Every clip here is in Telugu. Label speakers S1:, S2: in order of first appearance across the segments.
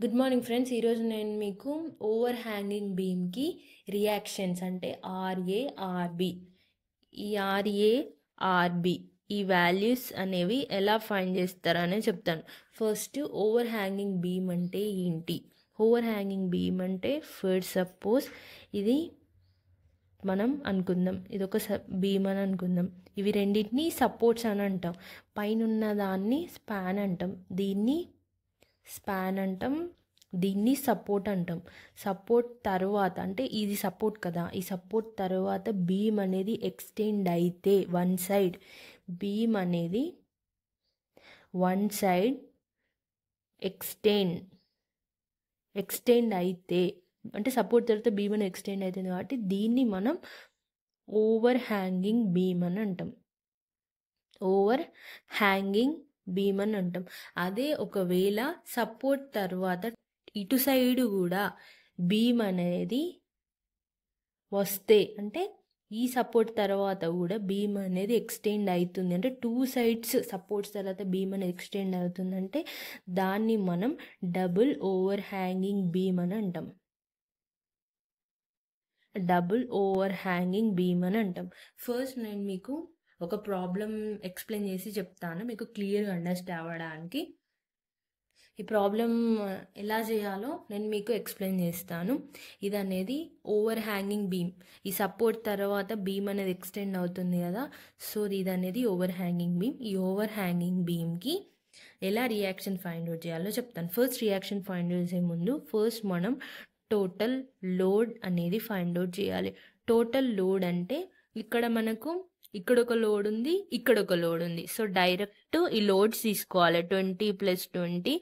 S1: Good morning friends. ఈరోజు నేను మీకు ఓవర్ హ్యాంగింగ్ బీమ్కి రియాక్షన్స్ అంటే ఆర్ఏఆర్బి ఈ ఆర్ఏఆర్బి ఈ వాల్యూస్ అనేవి ఎలా ఫైండ్ చేస్తారనే చెప్తాను. ఫస్ట్ ఓవర్ హ్యాంగింగ్ బీమ్ అంటే ఏంటి? ఓవర్ హ్యాంగింగ్ బీమ్ అంటే ఫస్ట్ సపోజ్ ఇది మనం అనుకుందాం, ఇది ఒక బీమ్ అని అనుకుందాం. ఇవి రెండింటిని సపోర్ట్స్ అని అంటాం. పైన ఉన్న దాన్ని స్పాన్ అంటాం, దీన్ని స్పాన్ అంటాం, దీన్ని సపోర్ట్ అంటాం. సపోర్ట్ తర్వాత అంటే ఇది సపోర్ట్ కదా, ఈ సపోర్ట్ తర్వాత బీమ్ అనేది ఎక్స్టెండ్ అయితే వన్ సైడ్ బీమ్ అనేది వన్ సైడ్ ఎక్స్టెండ్ అయితే అంటే సపోర్ట్ తర్వాత బీమ్ అనేది ఎక్స్టెండ్ అవుతుంది కాబట్టి దీన్ని మనం ఓవర్ హ్యాంగింగ్ బీమ్ అని అంటాం. ఓవర్ హ్యాంగింగ్ బీమ్ అని అంటాం. అదే ఒకవేళ సపోర్ట్ తర్వాత ఇటు సైడ్ కూడా బీమ్ అనేది వస్తే అంటే ఈ సపోర్ట్ తర్వాత కూడా బీమ్ అనేది ఎక్స్టెండ్ అవుతుంది అంటే టూ సైడ్స్ సపోర్ట్స్ తర్వాత బీమ్ అనేది ఎక్స్టెండ్ అవుతుందంటే దాన్ని మనం డబుల్ ఓవర్ హ్యాంగింగ్ బీమ్ అని అంటాం. డబుల్ ఓవర్ హ్యాంగింగ్ బీమ్ అని అంటాం. ఫస్ట్ నేను మీకు ఒక ప్రాబ్లం ఎక్స్ప్లెయిన్ చేసి చెప్తాను మీకు క్లియర్గా అండర్స్టాండ్ అవ్వడానికి. ఈ ప్రాబ్లం ఎలా చేయాలో నేను మీకు ఎక్స్ప్లెయిన్ చేస్తాను. ఇది అనేది ఓవర్ హ్యాంగింగ్ బీమ్, ఈ సపోర్ట్ తర్వాత బీమ్ అనేది ఎక్స్టెండ్ అవుతుంది కదా, సో ఇది అనేది ఓవర్ హ్యాంగింగ్ బీమ్. ఈ ఓవర్ హ్యాంగింగ్ బీమ్కి ఎలా రియాక్షన్ ఫైండ్ అవుట్ చేయాలో చెప్తాను. ఫస్ట్ రియాక్షన్ ఫైండ్ అవుట్ చేసే ముందు ఫస్ట్ మనం టోటల్ లోడ్ అనేది ఫైండ్ అవుట్ చేయాలి. టోటల్ లోడ్ అంటే ఇక్కడ మనకు ఇక్కడ ఒక లోడ్ ఉంది, ఇక్కడ ఒక లోడ్ ఉంది. సో డైరెక్ట్ ఈ లోడ్స్ తీసుకోవాలి. 20 + 20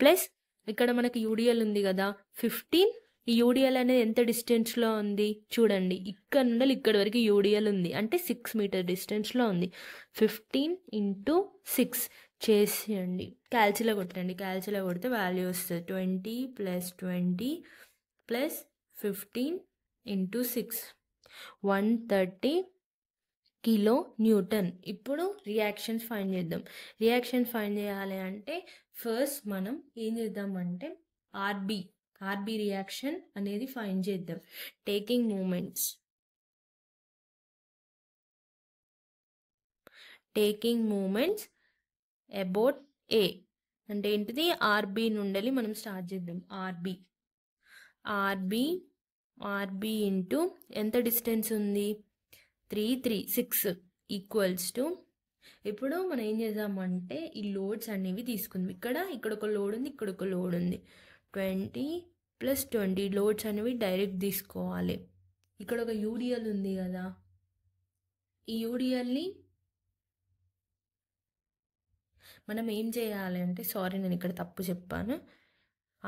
S1: ప్లస్ ఇక్కడ మనకి యూడిఎల్ ఉంది కదా 15. ఈ యూడిఎల్ అనేది ఎంత డిస్టెన్స్లో ఉంది చూడండి, ఇక్కడ నుండి ఇక్కడి వరకు యూడిఎల్ ఉంది అంటే 6 మీటర్ డిస్టెన్స్లో ఉంది. 15 × 6 చేసేయండి, క్యాల్సిలో కొట్టండి. క్యాల్సిలో కొడితే వాల్యూ వస్తుంది 20 + 20 + 15 × 6 130 కిలో న్యూటన్. ఇప్పుడు రియాక్షన్స్ ఫైండ్ చేద్దాం. రియాక్షన్ ఫైండ్ చేయాలి అంటే ఫస్ట్ మనం ఏం చేద్దామంటే ఆర్బి రియాక్షన్ అనేది ఫైండ్ చేద్దాం. టేకింగ్ మూమెంట్స్ అబౌట్ ఏ అంటే ఏంటిది, ఆర్బి నుండి మనం స్టార్ట్ చేద్దాం. ఆర్బి ఇంటూ ఎంత డిస్టెన్స్ ఉంది 6 ఈక్వల్స్ టు, ఇప్పుడు మనం ఏం చేద్దామంటే ఈ లోడ్స్ అనేవి తీసుకుందాం. ఇక్కడ ఒక లోడ్ ఉంది, ఇక్కడ ఒక లోడ్ ఉంది. 20 + 20 లోడ్స్ అనేవి డైరెక్ట్ తీసుకోవాలి. ఇక్కడ ఒక యూడిఎల్ ఉంది కదా, ఈ యూడిఎల్ని మనం ఏం చేయాలి అంటే, సారీ నేను ఇక్కడ తప్పు చెప్పాను,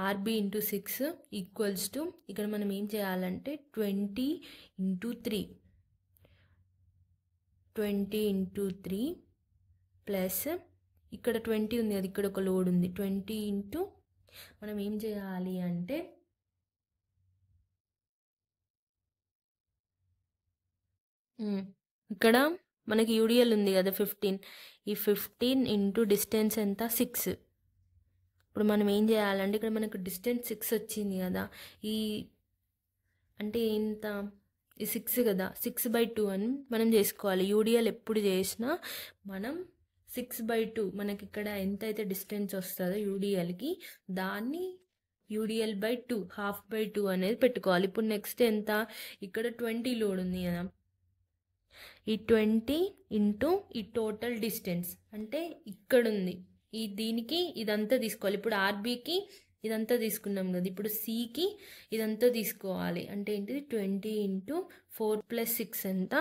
S1: ఆర్బి × 6 ఈక్వల్స్ టు ఇక్కడ మనం ఏం చేయాలంటే 20 × 3 ప్లస్ ఇక్కడ 20 ఉంది అది, ఇక్కడ ఒక లోడ్ ఉంది. 20 ఇంటూ మనం ఏం చేయాలి అంటే ఇక్కడ మనకి యూడిఎల్ ఉంది కదా 15, ఈ 15 ఇంటూ డిస్టెన్స్ ఎంత 6. ఇప్పుడు మనం ఏం చేయాలంటే ఇక్కడ మనకు డిస్టెన్స్ 6 వచ్చింది కదా, ఈ అంటే ఎంత ఈ 6 కదా, 6/2 అని మనం చేసుకోవాలి. యూడిఎల్ ఎప్పుడు చేసినా మనం 6/2 మనకి ఇక్కడ ఎంత అయితే డిస్టెన్స్ వస్తుందో యూడిఎల్కి దాన్ని UDL/2 ½/2 అనేది పెట్టుకోవాలి. ఇప్పుడు నెక్స్ట్ ఎంత, ఇక్కడ 20 లోడ్ ఉంది కదా, ఈ 20 ఇంటూ ఈ టోటల్ డిస్టెన్స్ అంటే ఇక్కడ ఉంది, ఈ దీనికి ఇదంతా తీసుకోవాలి. ఇప్పుడు ఆర్బీకి ఇదంతా తీసుకున్నాం కదా, ఇప్పుడు సికి ఇదంతా తీసుకోవాలి. అంటే ఏంటిది 20 × 4 + 6 ఎంత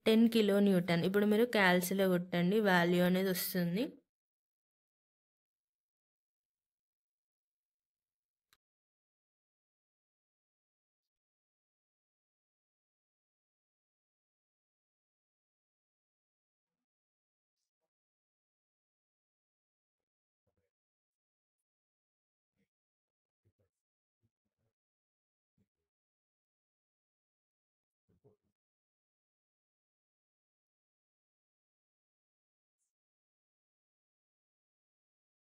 S1: 10 కిలో న్యూటన్. ఇప్పుడు మీరు క్యాల్సిలో కొట్టండి, వాల్యూ అనేది వస్తుంది.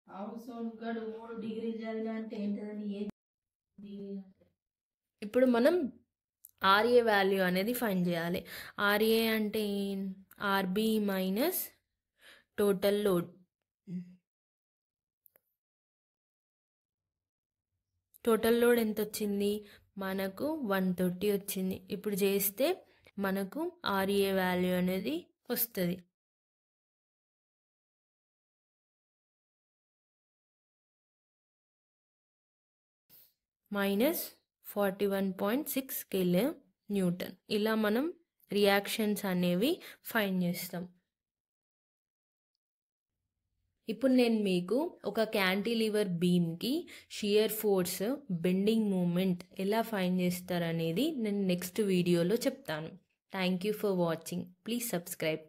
S2: అవును సోను గడు 3 డిగ్రీలు చదివినా అంటే ఏంటని
S1: ఇప్పుడు మనం ఆర్ఏ వాల్యూ అనేది ఫైండ్ చేయాలి. ఆర్ఏ అంటే RB minus total load. Total load ఎంత వచ్చింది? మనకు 130 వచ్చింది. ఇప్పుడు చేస్తే మనకు ఆర్ఏ వాల్యూ అనేది వస్తుంది. -41.6 కిలో న్యూటన్. ఇలా మనం రియాక్షన్స్ అనేవి ఫైండ్ చేస్తాం. ఇప్పుడు నేను మీకు ఒక క్యాంటిలివర్ బీమ్కి షియర్ ఫోర్స్, బెండింగ్ మూమెంట్ ఎలా ఫైండ్ చేస్తారనేది నేను నెక్స్ట్ వీడియోలో చెప్తాను. Thank you for watching. Please subscribe.